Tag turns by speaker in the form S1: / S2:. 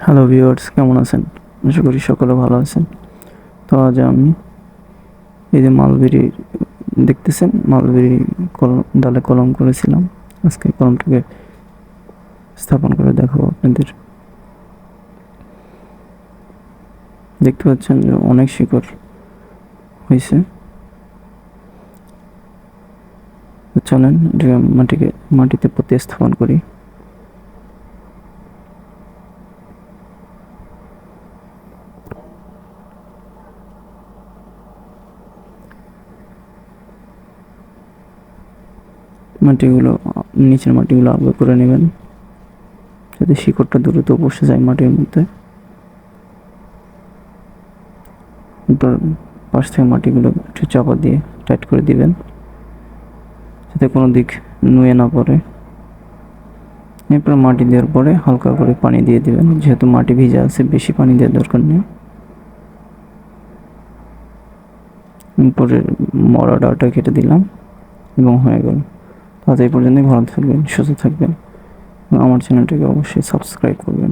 S1: Hello viewers, কেমন আছেন? আশা করি সকলে ভালো আছেন। তো আজ আমি এই যে মালবেরি দেখতেছেন, মালবেরি কলম ডালে কলম করেছিলাম। আজকে কলমটাকে স্থাপন করে দেখাবো আপনাদের। দেখতে পাচ্ছেন যে অনেক শিকড় হয়েছে। চলেন মাটিতে প্রতিস্থাপন করি। নিচের মাটিগুলো আলগা করে নেবেন, যাতে শিকড়টা দ্রুত বসে যায় মাটির মধ্যে। এরপর পাশ থেকে মাটিগুলো একটু চাপা দিয়ে টাইট করে দিবেন, যাতে কোনো দিক নুয়ে না পড়ে। এরপর মাটি দেওয়ার পরে হালকা করে পানি দিয়ে দিবেন, যেহেতু মাটি ভিজা আছে বেশি পানি দেওয়ার দরকার নেই। পরে মরা ডাঁটা কেটে দিলাম এবং হয়ে গেল। তাহলে এই পর্যন্তই। ভালো থাকবেন, সুস্থ থাকবেন, আমার চ্যানেলটাকে অবশ্যই সাবস্ক্রাইব করবেন।